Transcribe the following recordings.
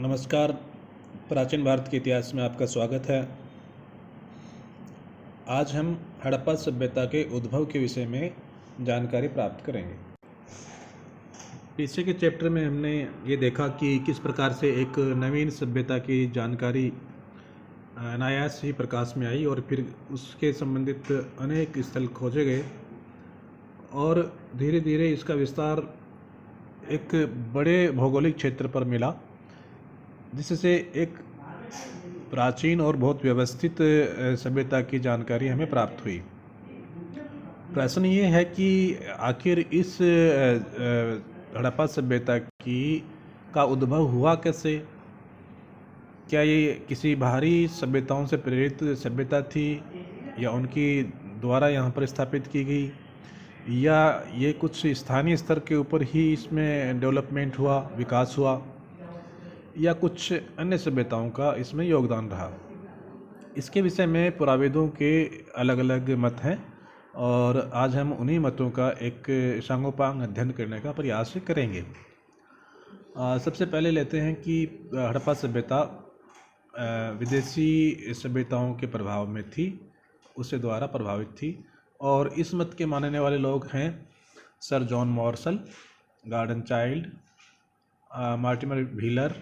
नमस्कार। प्राचीन भारत के इतिहास में आपका स्वागत है। आज हम हड़प्पा सभ्यता के उद्भव के विषय में जानकारी प्राप्त करेंगे। पीछे के चैप्टर में हमने ये देखा कि किस प्रकार से एक नवीन सभ्यता की जानकारी अनायास ही प्रकाश में आई और फिर उसके संबंधित अनेक स्थल खोजे गए और धीरे धीरे इसका विस्तार एक बड़े भौगोलिक क्षेत्र पर मिला, जिससे एक प्राचीन और बहुत व्यवस्थित सभ्यता की जानकारी हमें प्राप्त हुई। प्रश्न ये है कि आखिर इस हड़प्पा सभ्यता का उद्भव हुआ कैसे? क्या ये किसी बाहरी सभ्यताओं से प्रेरित सभ्यता थी या उनकी द्वारा यहाँ पर स्थापित की गई, या ये कुछ स्थानीय स्तर के ऊपर ही इसमें डेवलपमेंट हुआ, विकास हुआ, या कुछ अन्य सभ्यताओं का इसमें योगदान रहा? इसके विषय में पुराविदों के अलग अलग मत हैं और आज हम उन्हीं मतों का एक सांगोपांग अध्ययन करने का प्रयास करेंगे। सबसे पहले लेते हैं कि हड़प्पा सभ्यता विदेशी सभ्यताओं के प्रभाव में थी, उससे द्वारा प्रभावित थी, और इस मत के मानने वाले लोग हैं sir John Marshall, Gordon Childe, Mortimer Wheeler.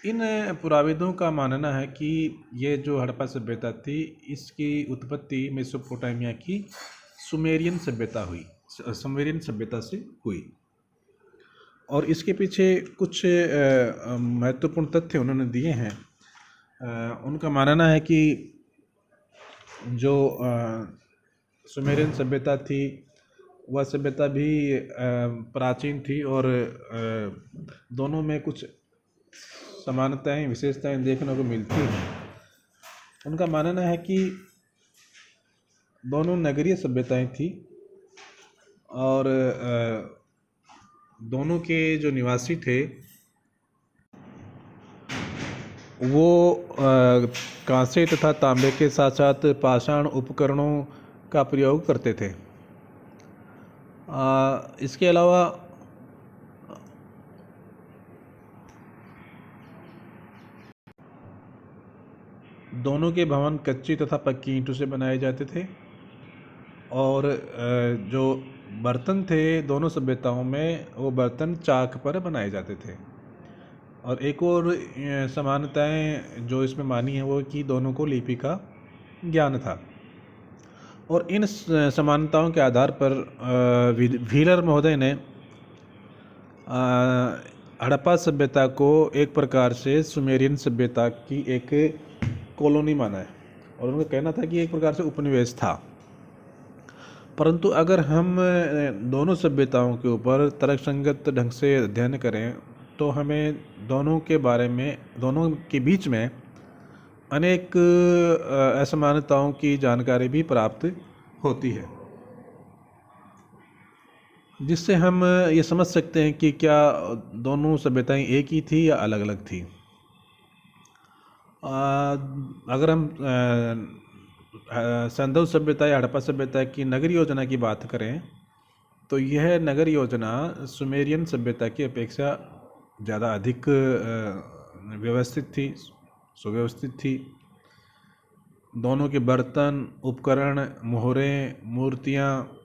इन पुराविदों का मानना है कि ये जो हड़प्पा सभ्यता थी, इसकी उत्पत्ति मेसोपोटामिया की सुमेरियन सभ्यता से हुई और इसके पीछे कुछ महत्वपूर्ण तथ्य उन्होंने दिए हैं। उनका मानना है कि जो सुमेरियन सभ्यता थी वह सभ्यता भी प्राचीन थी और दोनों में कुछ समानताएं, विशेषताएं देखने को मिलती हैं। उनका मानना है कि दोनों नगरीय सभ्यताएं थी और दोनों के जो निवासी थे वो कांसे तथा तांबे के साथ साथ पाषाण उपकरणों का प्रयोग करते थे। इसके अलावा दोनों के भवन कच्ची तथा पक्की ईंटों से बनाए जाते थे और जो बर्तन थे दोनों सभ्यताओं में, वो बर्तन चाक पर बनाए जाते थे। और एक और समानताएं जो इसमें मानी है वो कि दोनों को लिपि का ज्ञान था। और इन समानताओं के आधार पर व्हीलर महोदय ने हड़प्पा सभ्यता को एक प्रकार से सुमेरियन सभ्यता की एक कॉलोनी माना है और उनका कहना था कि एक प्रकार से उपनिवेश था। परंतु अगर हम दोनों सभ्यताओं के ऊपर तर्कसंगत ढंग से अध्ययन करें तो हमें दोनों के बीच में अनेक असमानताओं की जानकारी भी प्राप्त होती है, जिससे हम ये समझ सकते हैं कि क्या दोनों सभ्यताएं एक ही थी या अलग अलग थी। अगर हम सिंधु सभ्यता या हड़प्पा सभ्यता की नगर योजना की बात करें तो यह नगर योजना सुमेरियन सभ्यता की अपेक्षा ज़्यादा अधिक व्यवस्थित थी, सुव्यवस्थित थी। दोनों के बर्तन, उपकरण, मोहरें, मूर्तियाँ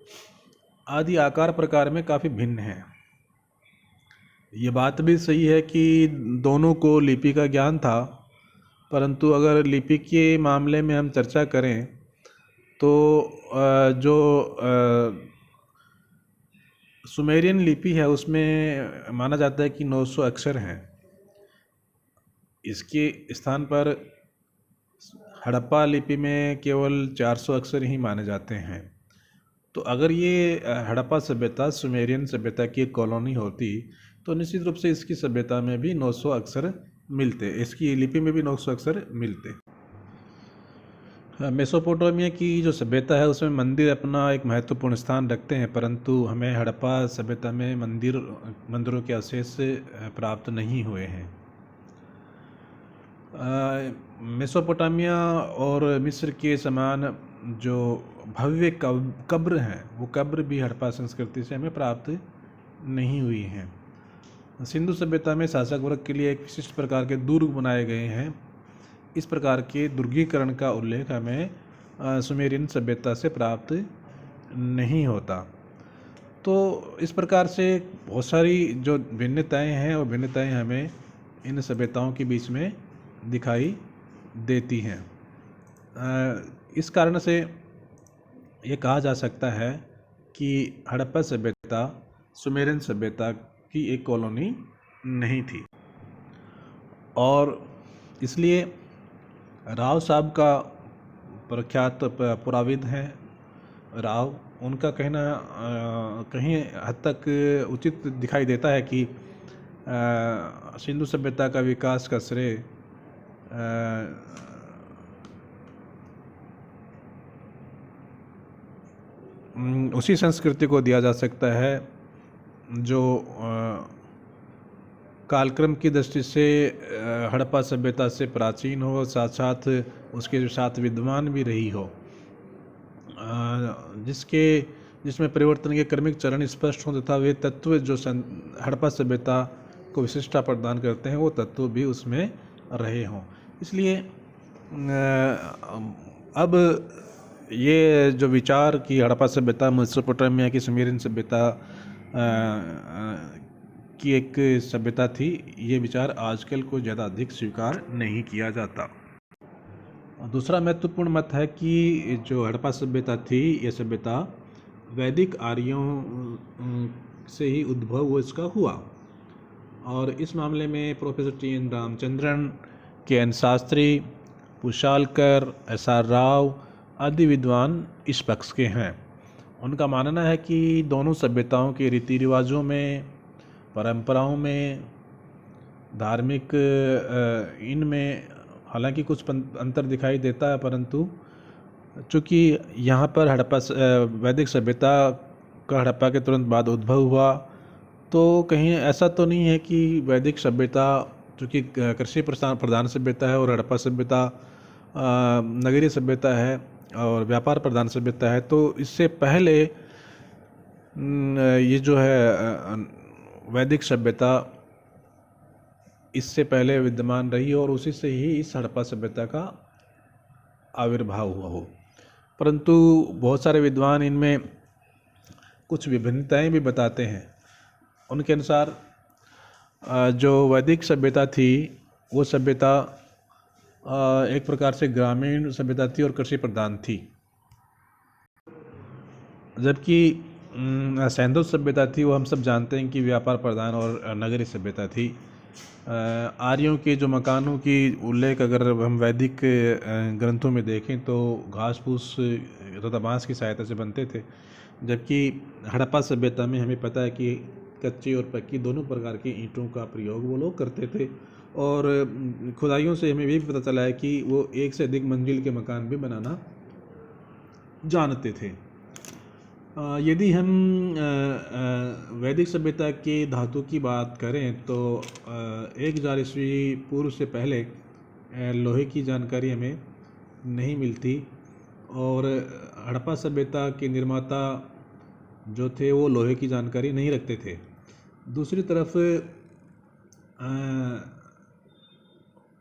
आदि आकार प्रकार में काफ़ी भिन्न हैं। ये बात भी सही है कि दोनों को लिपि का ज्ञान था, परंतु अगर लिपि के मामले में हम चर्चा करें तो जो सुमेरियन लिपि है उसमें माना जाता है कि 900 अक्षर हैं। इसके स्थान पर हड़प्पा लिपि में केवल 400 अक्षर ही माने जाते हैं। तो अगर ये हड़प्पा सभ्यता सुमेरियन सभ्यता की एक कॉलोनी होती तो निश्चित रूप से इसकी सभ्यता में भी 900 अक्षर मिलते, इसकी लिपि में भी 900 अक्षर मिलते। मेसोपोटामिया की जो सभ्यता है उसमें मंदिर अपना एक महत्वपूर्ण स्थान रखते हैं, परंतु हमें हड़प्पा सभ्यता में मंदिरों के अवशेष प्राप्त नहीं हुए हैं। मेसोपोटामिया और मिस्र के समान जो भव्य कब्र हैं वो कब्र भी हड़प्पा संस्कृति से हमें प्राप्त नहीं हुई हैं। सिंधु सभ्यता में शासक वर्ग के लिए एक विशिष्ट प्रकार के दुर्ग बनाए गए हैं। इस प्रकार के दुर्गीकरण का उल्लेख हमें सुमेरियन सभ्यता से प्राप्त नहीं होता। तो इस प्रकार से बहुत सारी जो भिन्नताएं हैं वो भिन्नताएं हमें इन सभ्यताओं के बीच में दिखाई देती हैं। इस कारण से ये कहा जा सकता है कि हड़प्पा सभ्यता सुमेरियन सभ्यता की एक कॉलोनी नहीं थी। और इसलिए राव साहब का प्रख्यात पुराविद हैं राव, उनका कहना कहीं हद तक उचित दिखाई देता है कि सिंधु सभ्यता का विकास का श्रेय उसी संस्कृति को दिया जा सकता है जो कालक्रम की दृष्टि से हड़प्पा सभ्यता से प्राचीन हो, साथ साथ उसके साथ विद्वान भी रही हो, जिसमें परिवर्तन के क्रमिक चरण स्पष्ट हों तथा वे तत्व जो हड़प्पा सभ्यता को विशिष्टता प्रदान करते हैं वो तत्व भी उसमें रहे हों। इसलिए अब ये जो विचार कि हड़प्पा सभ्यता मेसोपोटामिया की सुमेरियन सभ्यता की एक सभ्यता थी, ये विचार आजकल को ज़्यादा अधिक स्वीकार नहीं किया जाता। दूसरा महत्वपूर्ण मत है कि जो हड़प्पा सभ्यता थी, ये सभ्यता वैदिक आर्यों से ही उद्भव वो इसका हुआ। और इस मामले में professor T N. Ramachandran, K N. Shastri, Pusalkar, S R. Rao आदि विद्वान इस पक्ष के हैं। उनका मानना है कि दोनों सभ्यताओं के रीति रिवाजों में, परंपराओं में, धार्मिक इनमें हालांकि कुछ अंतर दिखाई देता है, परंतु चूँकि यहाँ पर हड़प्पा वैदिक सभ्यता का हड़प्पा के तुरंत बाद उद्भव हुआ, तो कहीं ऐसा तो नहीं है कि वैदिक सभ्यता चूँकि कृषि प्रधान सभ्यता है और हड़प्पा सभ्यता नगरीय सभ्यता है और व्यापार प्रधान सभ्यता है, तो इससे पहले ये जो है वैदिक सभ्यता इससे पहले विद्यमान रही और उसी से ही इस हड़प्पा सभ्यता का आविर्भाव हुआ हो। परंतु बहुत सारे विद्वान इनमें कुछ विभिन्नताएं भी बताते हैं। उनके अनुसार जो वैदिक सभ्यता थी वो सभ्यता एक प्रकार से ग्रामीण सभ्यता थी और कृषि प्रधान थी, जबकि सैंधव सभ्यता थी वो हम सब जानते हैं कि व्यापार प्रधान और नगरीय सभ्यता थी। आर्यों के जो मकानों की उल्लेख अगर हम वैदिक ग्रंथों में देखें तो घास फूस तथा बांस की सहायता से बनते थे, जबकि हड़प्पा सभ्यता में हमें पता है कि कच्ची और पक्की दोनों प्रकार की ईंटों का प्रयोग वो लोग करते थे। और खुदाइयों से हमें भी पता चला है कि वो एक से अधिक मंजिल के मकान भी बनाना जानते थे। यदि हम वैदिक सभ्यता के धातु की बात करें तो 1000 ईस्वी पूर्व से पहले लोहे की जानकारी हमें नहीं मिलती और हड़प्पा सभ्यता के निर्माता जो थे वो लोहे की जानकारी नहीं रखते थे। दूसरी तरफ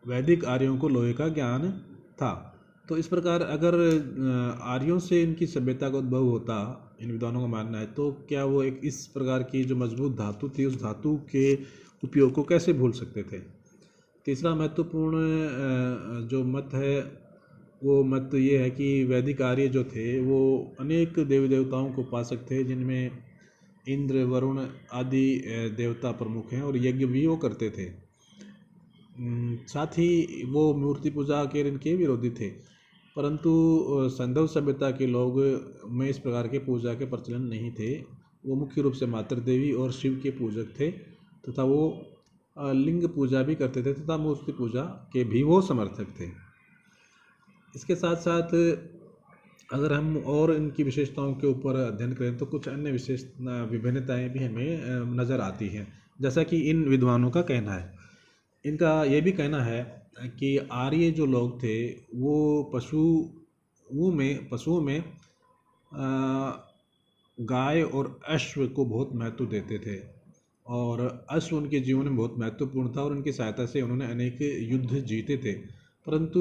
वैदिक आर्यों को लोहे का ज्ञान था। तो इस प्रकार अगर आर्यों से इनकी सभ्यता का उद्भव होता, इन विद्वानों का मानना है, तो क्या वो एक इस प्रकार की जो मजबूत धातु थी उस धातु के उपयोग को कैसे भूल सकते थे। तीसरा महत्वपूर्ण जो मत है वो मत ये है कि वैदिक आर्य जो थे वो अनेक देवी देवताओं को उपासक थे, जिनमें इंद्र, वरुण आदि देवता प्रमुख हैं और यज्ञ भी वो करते थे। साथ ही वो मूर्ति पूजा के इनके विरोधी थे, परंतु सैंधव सभ्यता के लोग में इस प्रकार के पूजा के प्रचलन नहीं थे। वो मुख्य रूप से मातृ देवी और शिव के पूजक थे तथा वो लिंग पूजा भी करते थे तथा मूर्ति पूजा के भी वो समर्थक थे। इसके साथ साथ अगर हम और इनकी विशेषताओं के ऊपर अध्ययन करें तो कुछ अन्य विशेष विभिन्नताएं भी हमें नज़र आती हैं। जैसा कि इन विद्वानों का कहना है, इनका ये भी कहना है कि आर्य जो लोग थे वो पशुओं में गाय और अश्व को बहुत महत्व देते थे और अश्व उनके जीवन में बहुत महत्वपूर्ण था और उनकी सहायता से उन्होंने अनेक युद्ध जीते थे। परंतु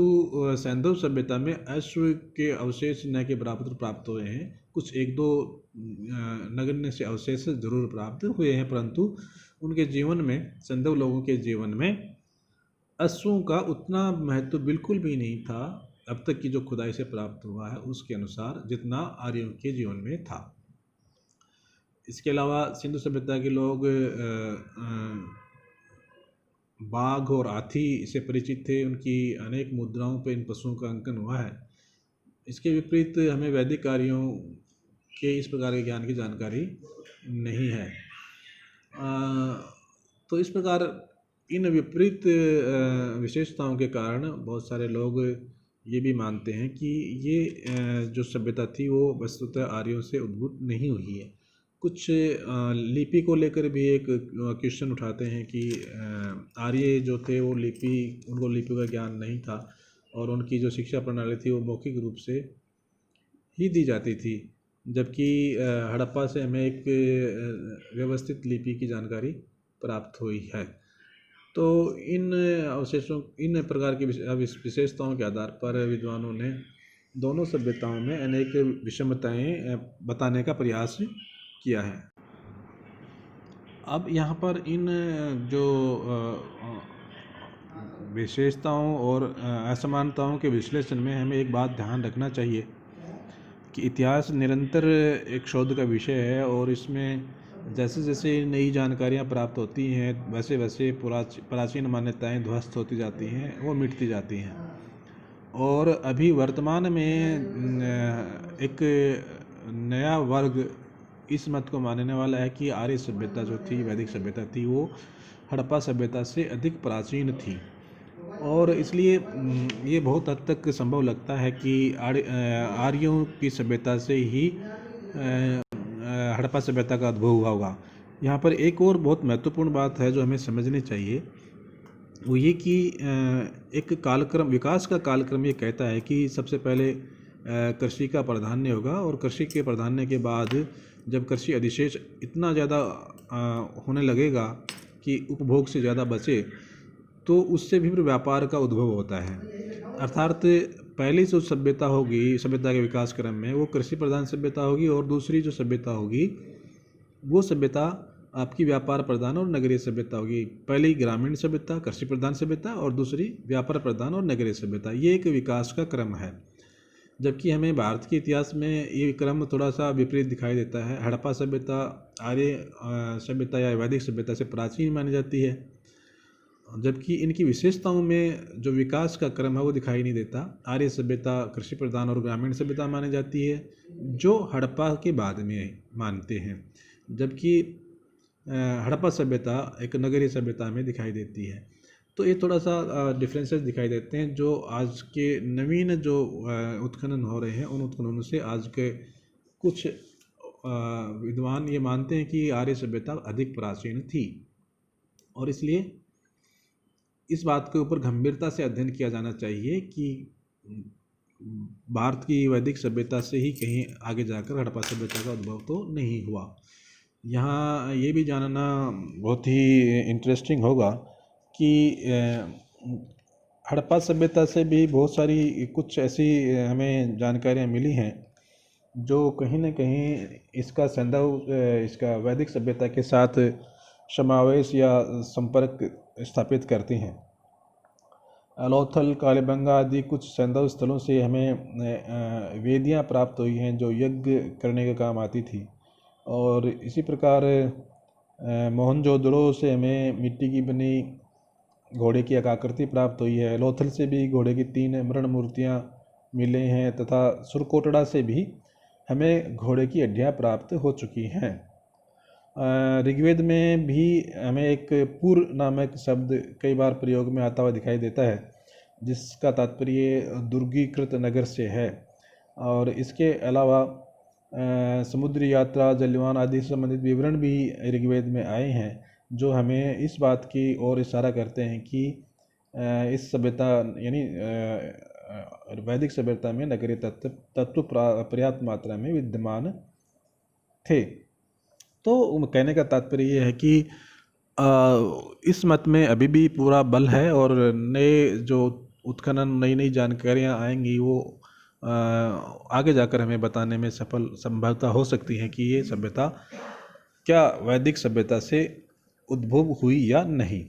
सैंधव सभ्यता में अश्व के अवशेष न के बराबर प्राप्त हुए हैं। कुछ एक दो नगण्य से अवशेष जरूर प्राप्त हुए हैं, परंतु उनके जीवन में, सैंधव लोगों के जीवन में अश्वों का उतना महत्व बिल्कुल भी नहीं था, अब तक की जो खुदाई से प्राप्त हुआ है उसके अनुसार, जितना आर्यों के जीवन में था। इसके अलावा सिंधु सभ्यता के लोग बाघ और हाथी से परिचित थे। उनकी अनेक मुद्राओं पर इन पशुओं का अंकन हुआ है। इसके विपरीत हमें वैदिक कार्यों के इस प्रकार के ज्ञान की जानकारी नहीं है। तो इस प्रकार इन विपरीत विशेषताओं के कारण बहुत सारे लोग ये भी मानते हैं कि ये जो सभ्यता थी वो वस्तुतः आर्यों से उद्भूत नहीं हुई है। कुछ लिपि को लेकर भी एक क्वेश्चन उठाते हैं कि आर्य जो थे वो उनको लिपि का ज्ञान नहीं था और उनकी जो शिक्षा प्रणाली थी वो मौखिक रूप से ही दी जाती थी, जबकि हड़प्पा से हमें एक व्यवस्थित लिपि की जानकारी प्राप्त हुई है। तो इन अवशेषों, इन प्रकार की विशेषताओं के आधार पर विद्वानों ने दोनों सभ्यताओं में अनेक विषमताएं बताने का प्रयास किया है। अब यहाँ पर इन जो विशेषताओं और असमानताओं के विश्लेषण में हमें एक बात ध्यान रखना चाहिए कि इतिहास निरंतर एक शोध का विषय है और इसमें जैसे जैसे नई जानकारियाँ प्राप्त होती हैं वैसे वैसे प्राचीन मान्यताएं ध्वस्त होती जाती हैं, वो मिटती जाती हैं। और अभी वर्तमान में एक नया वर्ग इस मत को मानने वाला है कि आर्य सभ्यता जो थी, वैदिक सभ्यता थी, वो हड़प्पा सभ्यता से अधिक प्राचीन थी। और इसलिए ये बहुत हद तक संभव लगता है कि आर्यों की सभ्यता से ही हड़प्पा सभ्यता का उद्भव हुआ होगा। यहाँ पर एक और बहुत महत्वपूर्ण बात है जो हमें समझनी चाहिए, वो ये कि एक कालक्रम, विकास का कालक्रम ये कहता है कि सबसे पहले कृषि का प्राधान्य होगा और कृषि के प्राधान्य के बाद जब कृषि अधिशेष इतना ज़्यादा होने लगेगा कि उपभोग से ज़्यादा बचे, तो उससे भी फिर व्यापार का उद्भव होता है। अर्थात पहली जो सभ्यता होगी, सभ्यता के विकास क्रम में, वो कृषि प्रधान सभ्यता होगी और दूसरी जो सभ्यता होगी वो सभ्यता आपकी व्यापार प्रधान और नगरीय सभ्यता होगी। पहली ग्रामीण सभ्यता, कृषि प्रधान सभ्यता, और दूसरी व्यापार प्रधान और नगरीय सभ्यता। ये एक विकास का क्रम है। जबकि हमें भारत के इतिहास में ये क्रम थोड़ा सा विपरीत दिखाई देता है। हड़प्पा सभ्यता आर्य सभ्यता या वैदिक सभ्यता से प्राचीन मानी जाती है, जबकि इनकी विशेषताओं में जो विकास का क्रम है वो दिखाई नहीं देता। आर्य सभ्यता कृषि प्रधान और ग्रामीण सभ्यता मानी जाती है, जो हड़प्पा के बाद में मानते हैं, जबकि हड़प्पा सभ्यता एक नगरीय सभ्यता में दिखाई देती है। तो ये थोड़ा सा डिफरेंसेस दिखाई देते हैं जो आज के नवीन जो उत्खनन हो रहे हैं, उन उत्खननों से आज के कुछ विद्वान ये मानते हैं कि आर्य सभ्यता अधिक प्राचीन थी। और इसलिए इस बात के ऊपर गंभीरता से अध्ययन किया जाना चाहिए कि भारत की वैदिक सभ्यता से ही कहीं आगे जाकर हड़प्पा सभ्यता का उद्भव तो नहीं हुआ। यहाँ ये भी जानना बहुत ही इंटरेस्टिंग होगा कि हड़प्पा सभ्यता से भी बहुत सारी कुछ ऐसी हमें जानकारियाँ मिली हैं जो कहीं न कहीं इसका इसका वैदिक सभ्यता के साथ समावेश या संपर्क स्थापित करती हैं। लोथल, कालीबंगा आदि कुछ सैंधव स्थलों से हमें वेदियाँ प्राप्त हुई हैं जो यज्ञ करने के काम आती थी। और इसी प्रकार मोहनजोदड़ो से हमें मिट्टी की बनी घोड़े की आकृति प्राप्त हुई है। लोथल से भी घोड़े की 3 मृण मूर्तियाँ मिले हैं तथा सुरकोटड़ा से भी हमें घोड़े की हड्डियाँ प्राप्त हो चुकी हैं। ऋग्वेद में भी हमें एक पुर नामक शब्द कई बार प्रयोग में आता हुआ दिखाई देता है, जिसका तात्पर्य दुर्गीकृत नगर से है। और इसके अलावा समुद्री यात्रा, जलयान आदि से संबंधित विवरण भी ऋग्वेद में आए हैं, जो हमें इस बात की ओर इशारा करते हैं कि इस सभ्यता यानी वैदिक सभ्यता में नगरीय तत्व पर्याप्त मात्रा में विद्यमान थे। तो कहने का तात्पर्य ये है कि इस मत में अभी भी पूरा बल है और नए जो उत्खनन नई नई जानकारियाँ आएंगी वो आगे जाकर हमें बताने में सफल संभवता हो सकती है कि ये सभ्यता क्या वैदिक सभ्यता से उद्भव हुई या नहीं।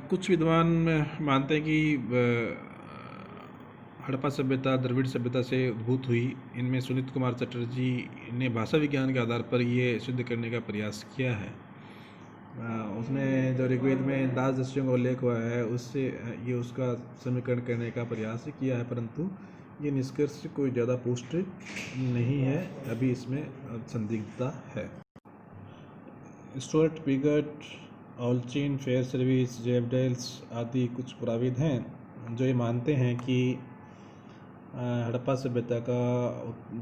कुछ विद्वान मानते हैं कि हड़प्पा सभ्यता द्रविड़ सभ्यता से उद्भूत हुई। इनमें सुनीत कुमार चटर्जी ने भाषा विज्ञान के आधार पर ये सिद्ध करने का प्रयास किया है। उसने जो ऋग्वेद में दास दस्युओं का उल्लेख हुआ है उससे ये उसका समीकरण करने का प्रयास किया है, परंतु ये निष्कर्ष कोई ज़्यादा पुष्ट नहीं है, अभी इसमें संदिग्धता है। स्टुअर्ट, पिगट, ऑल्चिन, फेयर सर्विस, जेबडेल्स आदि कुछ पुराविद हैं जो ये मानते हैं कि हड़प्पा सभ्यता का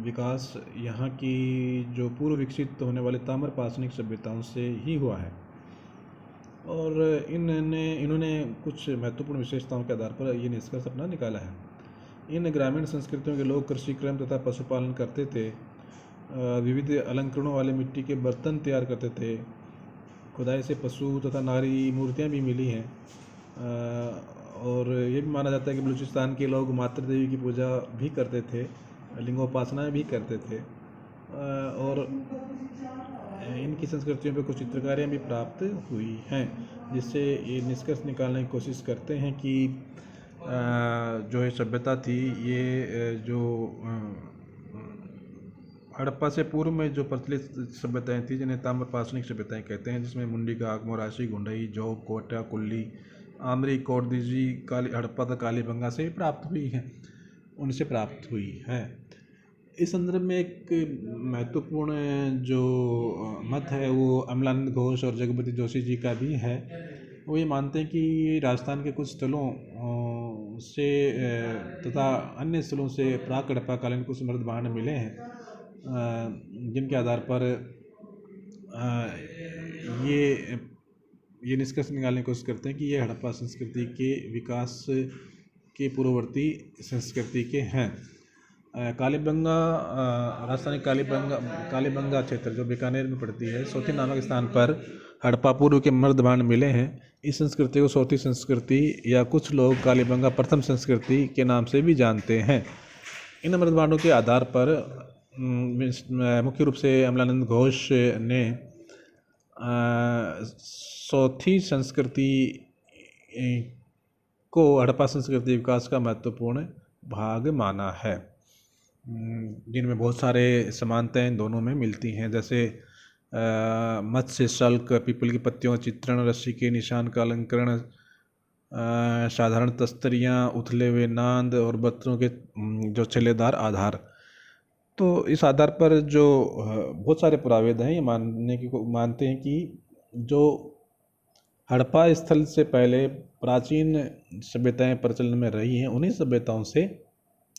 विकास यहाँ की जो पूर्व विकसित होने वाले ताम्र पाषाणिक सभ्यताओं से ही हुआ है और इन्होंने कुछ महत्वपूर्ण विशेषताओं के आधार पर ये निष्कर्ष अपना निकाला है। इन ग्रामीण संस्कृतियों के लोग कृषि क्रम तथा पशुपालन करते थे, विविध अलंकरणों वाले मिट्टी के बर्तन तैयार करते थे, खुदाई से पशु तथा नारी मूर्तियाँ भी मिली हैं और ये भी माना जाता है कि बलूचिस्तान के लोग मातृ देवी की पूजा भी करते थे, लिंगोपासना भी करते थे और इनकी संस्कृतियों पर कुछ चित्रकारियाँ भी प्राप्त हुई हैं, जिससे ये निष्कर्ष निकालने की कोशिश करते हैं कि जो ये सभ्यता थी ये जो हड़प्पा से पूर्व में जो प्रचलित सभ्यताएं थी जिन्हें ताम्र पाषाणिक सभ्यताएं कहते हैं, जिसमें मुंडीकाक, मोराशी, गुंडई, जोग, कोटा, कुल्ली, आमरी, कोटदीजी, काली हड़प्पा तथा कालीबंगा से प्राप्त हुई हैं, उनसे प्राप्त हुई है। इस संदर्भ में एक महत्वपूर्ण जो मत है वो अमलानंद घोष और जगपति जोशी जी का भी है। वो ये मानते हैं कि राजस्थान के कुछ स्थलों से तथा अन्य स्थलों से प्राक हड़प्पा कालीन कुछ समृद्ध भांड मिले हैं, जिनके आधार पर ये निष्कर्ष निकालने की कोशिश करते हैं कि ये हड़प्पा संस्कृति के विकास के पूर्ववर्ती संस्कृति के हैं। कालीबंगा राजस्थानी कालीबंगा क्षेत्र जो बीकानेर में पड़ती है, सोती नामक स्थान पर हड़प्पा पूर्व के मृद भांड मिले हैं। इस संस्कृति को सोती संस्कृति या कुछ लोग कालीबंगा प्रथम संस्कृति के नाम से भी जानते हैं। इन मृद भांडों के आधार पर मुख्य रूप से अमलानंद घोष ने सोथी संस्कृति को हड़प्पा संस्कृति विकास का महत्वपूर्ण भाग माना है, जिनमें बहुत सारे समानताएं दोनों में मिलती हैं, जैसे मत्स्य शल्क, पीपल की पत्तियों का चित्रण, रस्सी के निशान का अलंकरण, साधारण तस्तरियाँ, उथले हुए नांद और बत्तों के जो छल्लेदार आधार। तो इस आधार पर जो बहुत सारे पुरावेद हैं ये मानते हैं कि जो हड़प्पा स्थल से पहले प्राचीन सभ्यताएं प्रचलन में रही हैं, उन्हीं सभ्यताओं से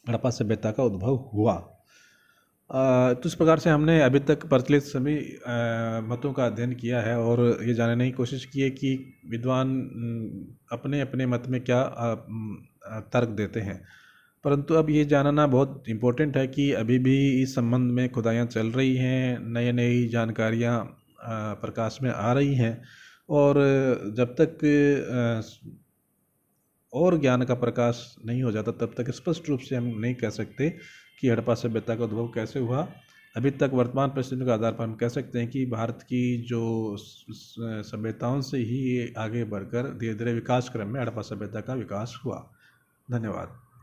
हड़प्पा सभ्यता का उद्भव हुआ। तो इस प्रकार से हमने अभी तक प्रचलित सभी मतों का अध्ययन किया है और ये जानने की कोशिश की है कि विद्वान अपने अपने मत में क्या तर्क देते हैं, परंतु अब ये जानना बहुत इम्पोर्टेंट है कि अभी भी इस संबंध में खुदाइयाँ चल रही हैं, नई नई जानकारियाँ प्रकाश में आ रही हैं और जब तक और ज्ञान का प्रकाश नहीं हो जाता तब तक स्पष्ट रूप से हम नहीं कह सकते कि हड़प्पा सभ्यता का उद्भव कैसे हुआ। अभी तक वर्तमान परिस्थितियों के आधार पर हम कह सकते हैं कि भारत की जो सभ्यताओं से ही आगे बढ़कर धीरे धीरे विकास क्रम में हड़प्पा सभ्यता का विकास हुआ। धन्यवाद।